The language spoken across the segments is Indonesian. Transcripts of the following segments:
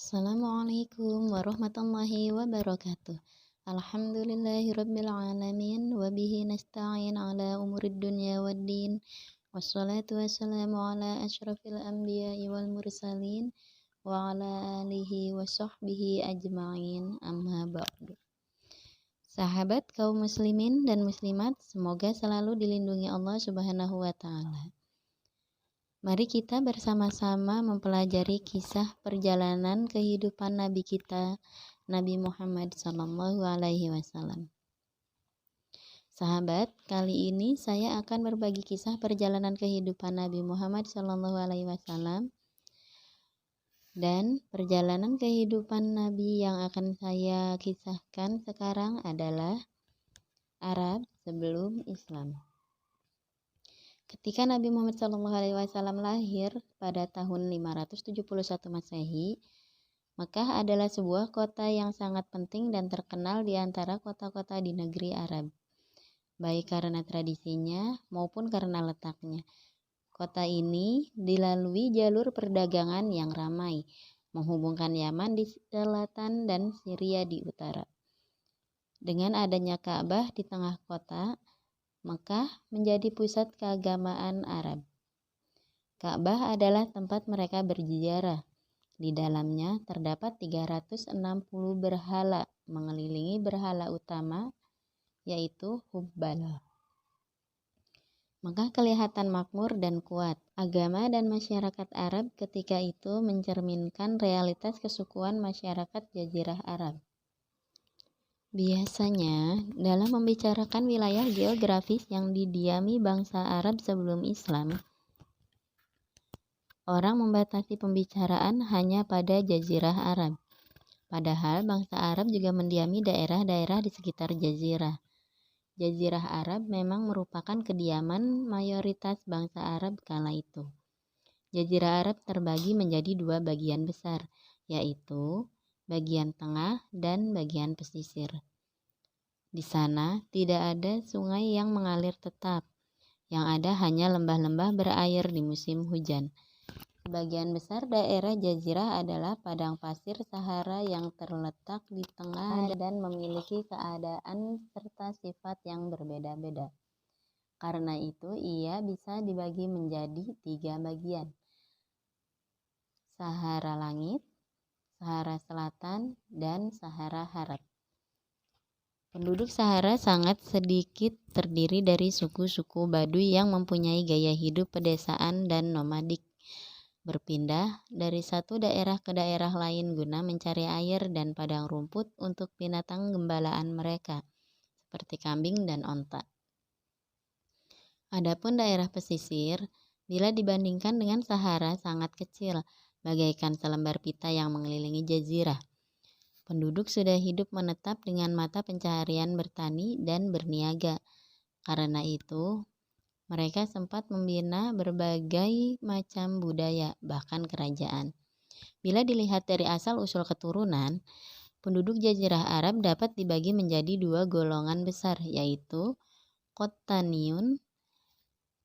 Assalamualaikum warahmatullahi wabarakatuh. Alhamdulillahirabbil alamin wa bihi nasta'in ala umurid dunya waddin. Wassalatu wassalamu ala asyrafil anbiya'i wal mursalin wa ala alihi wa sahbihi ajma'in. Amma ba'du. Sahabat kaum muslimin dan muslimat, semoga selalu dilindungi Allah Subhanahu wa taala. Mari kita bersama-sama mempelajari kisah perjalanan kehidupan Nabi kita, Nabi Muhammad SAW. Sahabat, kali ini saya akan berbagi kisah perjalanan kehidupan Nabi Muhammad SAW dan perjalanan kehidupan Nabi yang akan saya kisahkan sekarang adalah Arab sebelum Islam. Ketika Nabi Muhammad SAW lahir pada tahun 571 Masehi, Makkah adalah sebuah kota yang sangat penting dan terkenal di antara kota-kota di negeri Arab, baik karena tradisinya maupun karena letaknya. Kota ini dilalui jalur perdagangan yang ramai, menghubungkan Yaman di selatan dan Syria di utara. Dengan adanya Ka'bah di tengah kota, Makkah menjadi pusat keagamaan Arab. Ka'bah adalah tempat mereka berziarah. Di dalamnya terdapat 360 berhala mengelilingi berhala utama, yaitu Hubbal. Makkah kelihatan makmur dan kuat. Agama dan masyarakat Arab ketika itu mencerminkan realitas kesukuan masyarakat Jazirah Arab. Biasanya, dalam membicarakan wilayah geografis yang didiami bangsa Arab sebelum Islam, orang membatasi pembicaraan hanya pada Jazirah Arab. Padahal bangsa Arab juga mendiami daerah-daerah di sekitar Jazirah. Jazirah Arab memang merupakan kediaman mayoritas bangsa Arab kala itu. Jazirah Arab terbagi menjadi dua bagian besar, yaitu bagian tengah dan bagian pesisir. Di sana tidak ada sungai yang mengalir tetap. Yang ada hanya lembah-lembah berair di musim hujan. Sebagian besar daerah jazirah adalah padang pasir Sahara yang terletak di tengah dan memiliki keadaan serta sifat yang berbeda-beda. Karena itu ia bisa dibagi menjadi 3 bagian. Sahara Langit, Sahara Selatan, dan Sahara Harap. Penduduk Sahara sangat sedikit, terdiri dari suku-suku Baduy yang mempunyai gaya hidup pedesaan dan nomadik, berpindah dari satu daerah ke daerah lain guna mencari air dan padang rumput untuk binatang gembalaan mereka, seperti kambing dan onta. Adapun daerah pesisir, bila dibandingkan dengan Sahara sangat kecil, bagaikan selembar pita yang mengelilingi jazirah. Penduduk sudah hidup menetap dengan mata pencaharian bertani dan berniaga. Karena itu, mereka sempat membina berbagai macam budaya, bahkan kerajaan. Bila dilihat dari asal-usul keturunan, penduduk Jazirah Arab dapat dibagi menjadi 2 golongan besar, yaitu Qottaniyun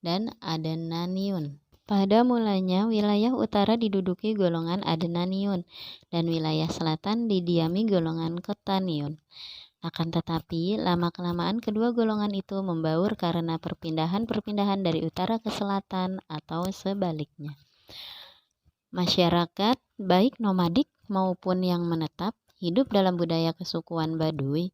dan Adnaniyun. Pada mulanya, wilayah utara diduduki golongan Adnaniyun dan wilayah selatan didiami golongan Qottaniyun. Akan tetapi, lama-kelamaan kedua golongan itu membaur karena perpindahan-perpindahan dari utara ke selatan atau sebaliknya. Masyarakat, baik nomadik maupun yang menetap, hidup dalam budaya kesukuan Baduy.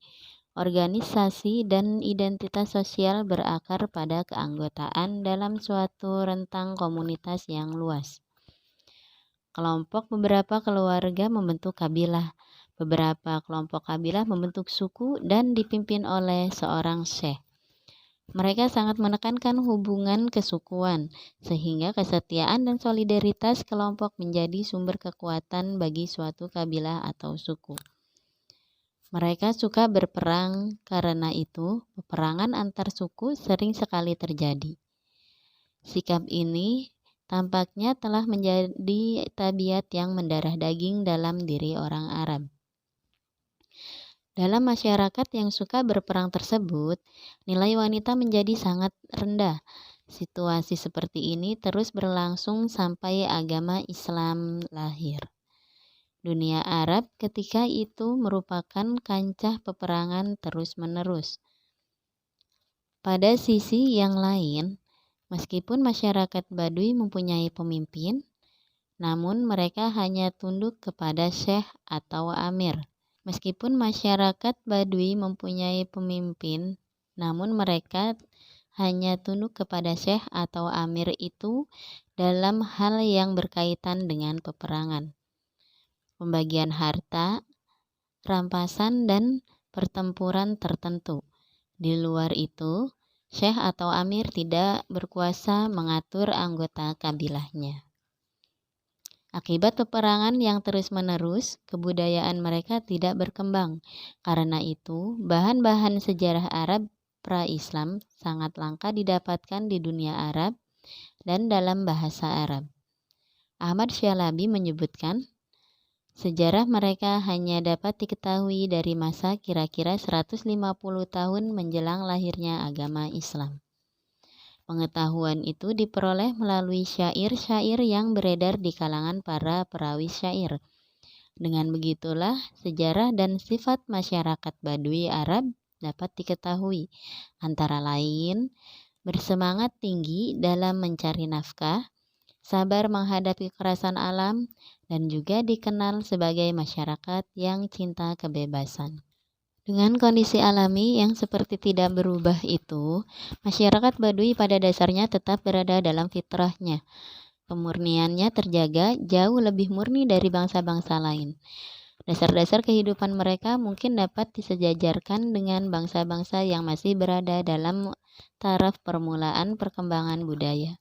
Organisasi dan identitas sosial berakar pada keanggotaan dalam suatu rentang komunitas yang luas. Beberapa keluarga membentuk kabilah, beberapa kelompok kabilah membentuk suku dan dipimpin oleh seorang syekh. Mereka sangat menekankan hubungan kesukuan, sehingga kesetiaan dan solidaritas kelompok menjadi sumber kekuatan bagi suatu kabilah atau suku. Mereka suka berperang, karena itu peperangan antar suku sering sekali terjadi. Sikap ini tampaknya telah menjadi tabiat yang mendarah daging dalam diri orang Arab. Dalam masyarakat yang suka berperang tersebut, nilai wanita menjadi sangat rendah. Situasi seperti ini terus berlangsung sampai agama Islam lahir. Dunia Arab ketika itu merupakan kancah peperangan terus-menerus. Pada sisi yang lain, meskipun masyarakat Baduy mempunyai pemimpin, namun mereka hanya tunduk kepada syekh atau amir. Meskipun masyarakat Baduy mempunyai pemimpin, namun mereka hanya tunduk kepada syekh atau amir itu dalam hal yang berkaitan dengan peperangan, pembagian harta, rampasan, dan pertempuran tertentu. Di luar itu, syekh atau amir tidak berkuasa mengatur anggota kabilahnya. Akibat peperangan yang terus-menerus, kebudayaan mereka tidak berkembang. Karena itu, bahan-bahan sejarah Arab pra-Islam sangat langka didapatkan di dunia Arab dan dalam bahasa Arab. Ahmad Syalabi menyebutkan, sejarah mereka hanya dapat diketahui dari masa kira-kira 150 tahun menjelang lahirnya agama Islam. Pengetahuan itu diperoleh melalui syair-syair yang beredar di kalangan para perawi syair. Dengan begitulah, sejarah dan sifat masyarakat Baduy Arab dapat diketahui, antara lain bersemangat tinggi dalam mencari nafkah, sabar menghadapi kekerasan alam, dan juga dikenal sebagai masyarakat yang cinta kebebasan. Dengan kondisi alami yang seperti tidak berubah itu, masyarakat Baduy pada dasarnya tetap berada dalam fitrahnya. Kemurniannya terjaga jauh lebih murni dari bangsa-bangsa lain. Dasar-dasar kehidupan mereka mungkin dapat disejajarkan dengan bangsa-bangsa yang masih berada dalam taraf permulaan perkembangan budaya.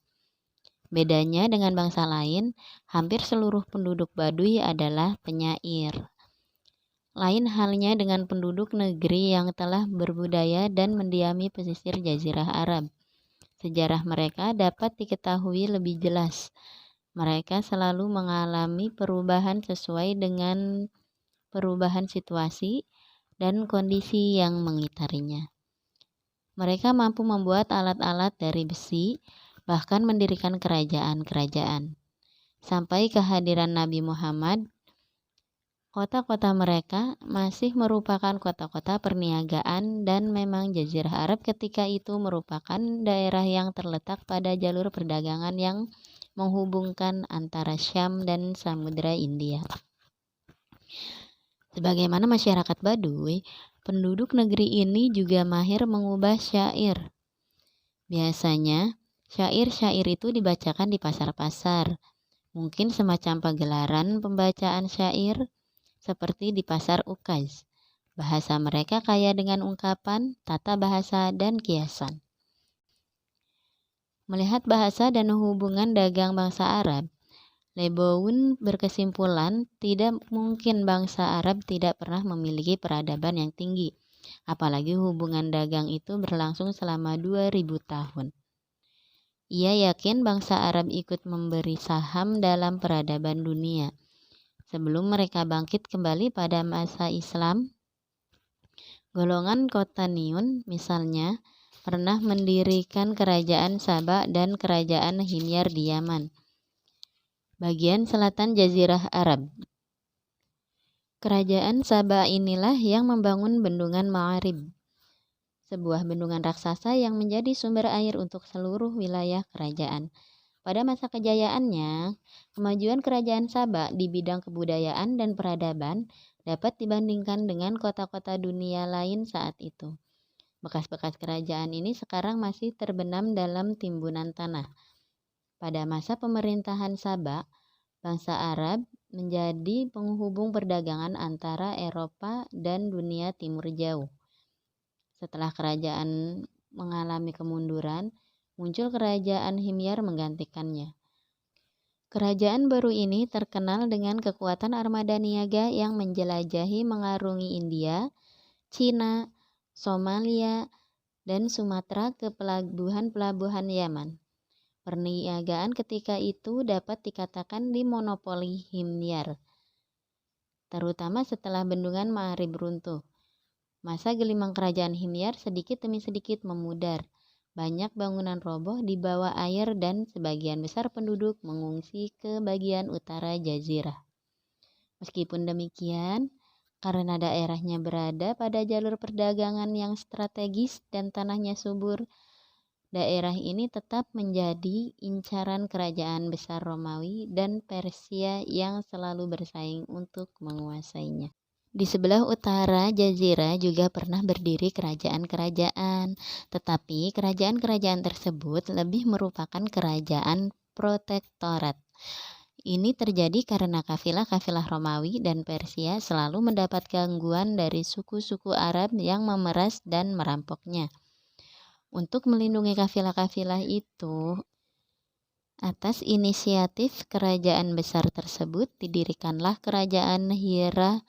Bedanya dengan bangsa lain, hampir seluruh penduduk Baduy adalah penyair. Lain halnya dengan penduduk negeri yang telah berbudaya dan mendiami pesisir Jazirah Arab. Sejarah mereka dapat diketahui lebih jelas. Mereka selalu mengalami perubahan sesuai dengan perubahan situasi dan kondisi yang mengitarinya. Mereka mampu membuat alat-alat dari besi, bahkan mendirikan kerajaan-kerajaan. Sampai kehadiran Nabi Muhammad, kota-kota mereka masih merupakan kota-kota perniagaan dan memang Jazirah Arab ketika itu merupakan daerah yang terletak pada jalur perdagangan yang menghubungkan antara Syam dan Samudra India. Sebagaimana masyarakat Baduy, penduduk negeri ini juga mahir mengubah syair. Biasanya, syair-syair itu dibacakan di pasar-pasar, mungkin semacam pagelaran pembacaan syair, seperti di pasar Ukaz. Bahasa mereka kaya dengan ungkapan, tata bahasa, dan kiasan. Melihat bahasa dan hubungan dagang bangsa Arab, Leboun berkesimpulan tidak mungkin bangsa Arab tidak pernah memiliki peradaban yang tinggi, apalagi hubungan dagang itu berlangsung selama 2000 tahun. Ia yakin bangsa Arab ikut memberi saham dalam peradaban dunia. Sebelum mereka bangkit kembali pada masa Islam, golongan Qotaniun misalnya pernah mendirikan kerajaan Saba dan kerajaan Himyar di Yaman, bagian selatan Jazirah Arab. Kerajaan Saba inilah yang membangun bendungan Ma'arib, sebuah bendungan raksasa yang menjadi sumber air untuk seluruh wilayah kerajaan. Pada masa kejayaannya, kemajuan kerajaan Saba di bidang kebudayaan dan peradaban dapat dibandingkan dengan kota-kota dunia lain saat itu. Bekas-bekas kerajaan ini sekarang masih terbenam dalam timbunan tanah. Pada masa pemerintahan Saba, bangsa Arab menjadi penghubung perdagangan antara Eropa dan dunia timur jauh. Setelah kerajaan mengalami kemunduran, muncul kerajaan Himyar menggantikannya. Kerajaan baru ini terkenal dengan kekuatan armada niaga yang menjelajahi mengarungi India, Cina, Somalia, dan Sumatera ke pelabuhan-pelabuhan Yaman. Perniagaan ketika itu dapat dikatakan dimonopoli Himyar, terutama setelah bendungan Ma'arib runtuh. Masa gelimang kerajaan Himyar sedikit demi sedikit memudar. Banyak bangunan roboh di bawah air dan sebagian besar penduduk mengungsi ke bagian utara jazirah. Meskipun demikian, karena daerahnya berada pada jalur perdagangan yang strategis dan tanahnya subur, daerah ini tetap menjadi incaran kerajaan besar Romawi dan Persia yang selalu bersaing untuk menguasainya. Di sebelah utara jazirah juga pernah berdiri kerajaan-kerajaan, tetapi kerajaan-kerajaan tersebut lebih merupakan kerajaan protektorat. Ini terjadi karena kafilah-kafilah Romawi dan Persia selalu mendapat gangguan dari suku-suku Arab yang memeras dan merampoknya. Untuk melindungi kafilah-kafilah itu, atas inisiatif kerajaan besar tersebut didirikanlah kerajaan Hira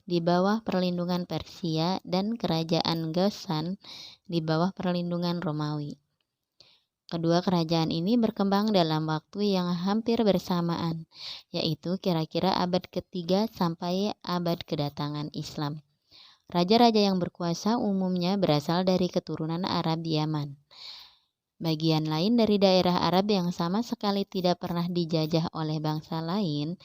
di bawah perlindungan Persia dan kerajaan Ghassan di bawah perlindungan Romawi. Kedua kerajaan ini berkembang dalam waktu yang hampir bersamaan, yaitu kira-kira abad ketiga sampai abad kedatangan Islam. Raja-raja yang berkuasa umumnya berasal dari keturunan Arab Yaman. Bagian lain dari daerah Arab yang sama sekali tidak pernah dijajah oleh bangsa lain,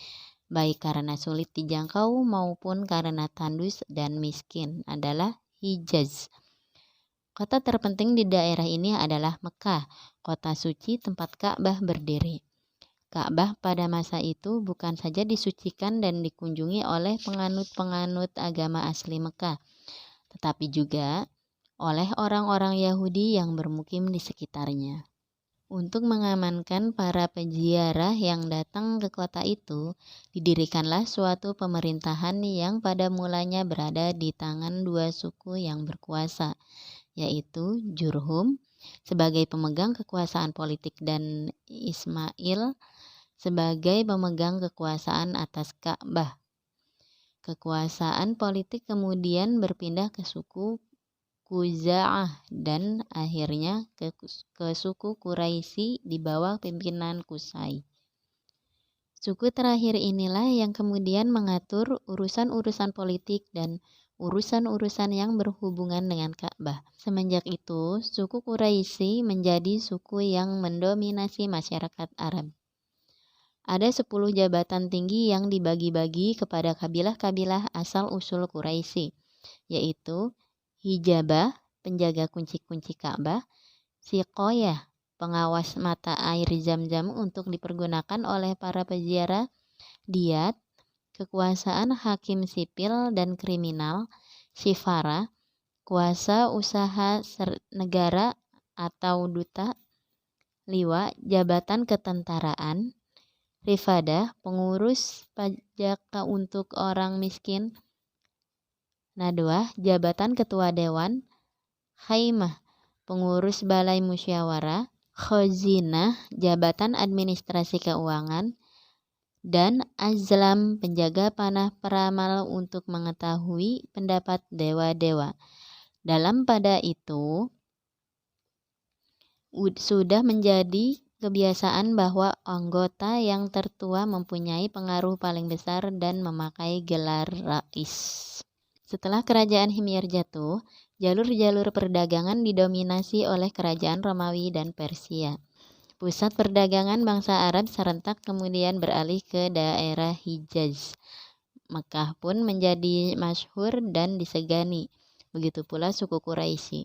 baik karena sulit dijangkau maupun karena tandus dan miskin, adalah Hijaz. Kota terpenting di daerah ini adalah Mekah, kota suci tempat Ka'bah berdiri. Ka'bah pada masa itu bukan saja disucikan dan dikunjungi oleh penganut-penganut agama asli Mekah, tetapi juga oleh orang-orang Yahudi yang bermukim di sekitarnya. Untuk mengamankan para peziarah yang datang ke kota itu, didirikanlah suatu pemerintahan yang pada mulanya berada di tangan dua suku yang berkuasa, yaitu Jurhum sebagai pemegang kekuasaan politik dan Ismail sebagai pemegang kekuasaan atas Ka'bah. Kekuasaan politik kemudian berpindah ke suku Khuza'ah dan akhirnya ke suku Quraisy di bawah pimpinan Qusay. Suku terakhir inilah yang kemudian mengatur urusan-urusan politik dan urusan-urusan yang berhubungan dengan Ka'bah. Semenjak itu, suku Quraisy menjadi suku yang mendominasi masyarakat Arab. Ada 10 jabatan tinggi yang dibagi-bagi kepada kabilah-kabilah asal-usul Quraisy, yaitu Hijabah, penjaga kunci-kunci Ka'bah, Siqoyah, pengawas mata air Zam-Zam untuk dipergunakan oleh para peziarah, Diyat, kekuasaan hakim sipil dan kriminal, Shifara, kuasa usaha negara atau duta, Liwa, jabatan ketentaraan, Rifadah, pengurus pajak untuk orang miskin, Nadwah, jabatan ketua dewan, Khaimah, pengurus balai musyawarah, Khazinah, jabatan administrasi keuangan, dan Azlam, penjaga panah peramal untuk mengetahui pendapat dewa-dewa. Dalam pada itu, sudah menjadi kebiasaan bahwa anggota yang tertua mempunyai pengaruh paling besar dan memakai gelar rais. Setelah kerajaan Himyar jatuh, jalur-jalur perdagangan didominasi oleh kerajaan Romawi dan Persia. Pusat perdagangan bangsa Arab serentak kemudian beralih ke daerah Hijaz. Mekah pun menjadi masyhur dan disegani, begitu pula suku Quraisy.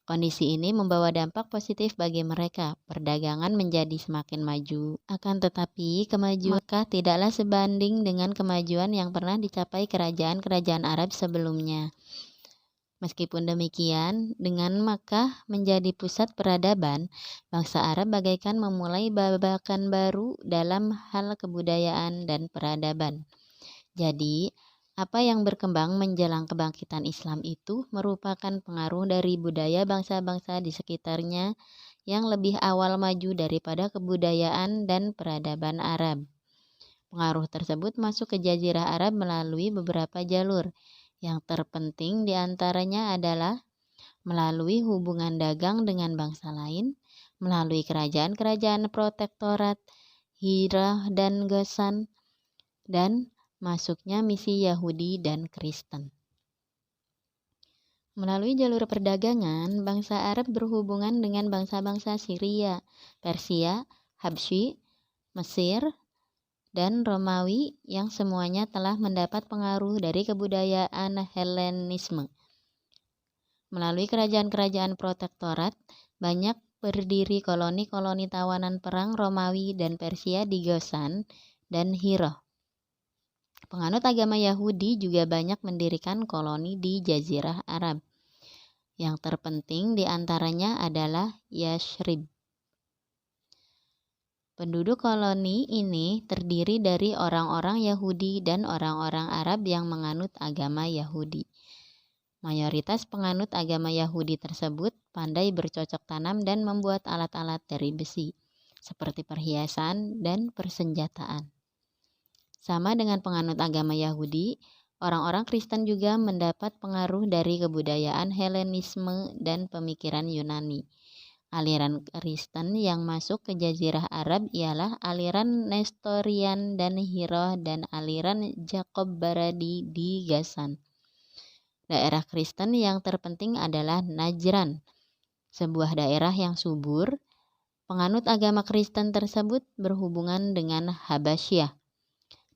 Kondisi ini membawa dampak positif bagi mereka. Perdagangan menjadi semakin maju. Akan tetapi, kemajuan Mekah tidaklah sebanding dengan kemajuan yang pernah dicapai kerajaan-kerajaan Arab sebelumnya. Meskipun demikian, dengan Makkah menjadi pusat peradaban, bangsa Arab bagaikan memulai babakan baru dalam hal kebudayaan dan peradaban. Jadi, apa yang berkembang menjelang kebangkitan Islam itu merupakan pengaruh dari budaya bangsa-bangsa di sekitarnya yang lebih awal maju daripada kebudayaan dan peradaban Arab. Pengaruh tersebut masuk ke Jazirah Arab melalui beberapa jalur. Yang terpenting diantaranya adalah melalui hubungan dagang dengan bangsa lain, melalui kerajaan-kerajaan protektorat, Hira dan Ghassan, dan masuknya misi Yahudi dan Kristen. Melalui jalur perdagangan, bangsa Arab berhubungan dengan bangsa-bangsa Syria, Persia, Habsyi, Mesir, dan Romawi yang semuanya telah mendapat pengaruh dari kebudayaan Helenisme. Melalui kerajaan-kerajaan protektorat, banyak berdiri koloni-koloni tawanan perang Romawi dan Persia di Gosan dan Hiro. Penganut agama Yahudi juga banyak mendirikan koloni di Jazirah Arab. Yang terpenting di antaranya adalah Yashrib. Penduduk koloni ini terdiri dari orang-orang Yahudi dan orang-orang Arab yang menganut agama Yahudi. Mayoritas penganut agama Yahudi tersebut pandai bercocok tanam dan membuat alat-alat dari besi, seperti perhiasan dan persenjataan. Sama dengan penganut agama Yahudi, orang-orang Kristen juga mendapat pengaruh dari kebudayaan Helenisme dan pemikiran Yunani. Aliran Kristen yang masuk ke Jazirah Arab ialah aliran Nestorian dan Hiro dan aliran Jacob Baradi di Gasan. Daerah Kristen yang terpenting adalah Najran, sebuah daerah yang subur. Penganut agama Kristen tersebut berhubungan dengan Habasyah,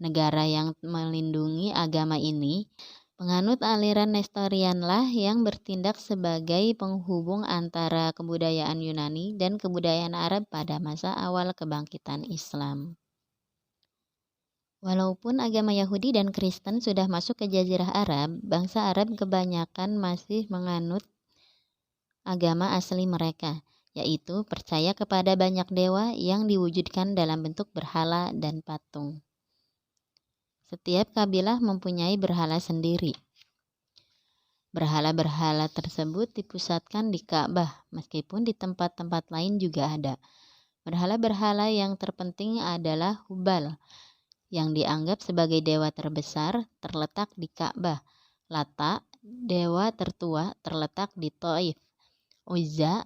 negara yang melindungi agama ini. Penganut aliran Nestorianlah yang bertindak sebagai penghubung antara kebudayaan Yunani dan kebudayaan Arab pada masa awal kebangkitan Islam. Walaupun agama Yahudi dan Kristen sudah masuk ke Jazirah Arab, bangsa Arab kebanyakan masih menganut agama asli mereka, yaitu percaya kepada banyak dewa yang diwujudkan dalam bentuk berhala dan patung. Setiap kabilah mempunyai berhala sendiri. Berhala-berhala tersebut dipusatkan di Ka'bah, meskipun di tempat-tempat lain juga ada. Berhala-berhala yang terpenting adalah Hubal, yang dianggap sebagai dewa terbesar, terletak di Ka'bah. Lata, dewa tertua, terletak di Thaif. Uzza,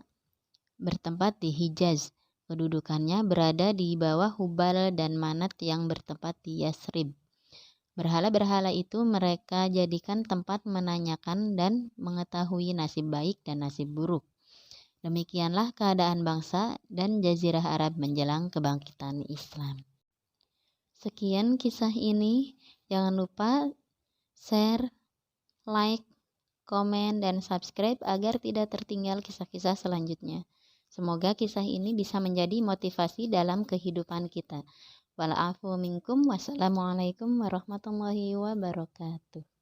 bertempat di Hijaz. Kedudukannya berada di bawah Hubal dan Manat yang bertempat di Yasrib. Berhala-berhala itu mereka jadikan tempat menanyakan dan mengetahui nasib baik dan nasib buruk. Demikianlah keadaan bangsa dan Jazirah Arab menjelang kebangkitan Islam. Sekian kisah ini. Jangan lupa share, like, komen, dan subscribe agar tidak tertinggal kisah-kisah selanjutnya. Semoga kisah ini bisa menjadi motivasi dalam kehidupan kita. Wal afu minkum. Wassalamualaikum warahmatullahi wabarakatuh.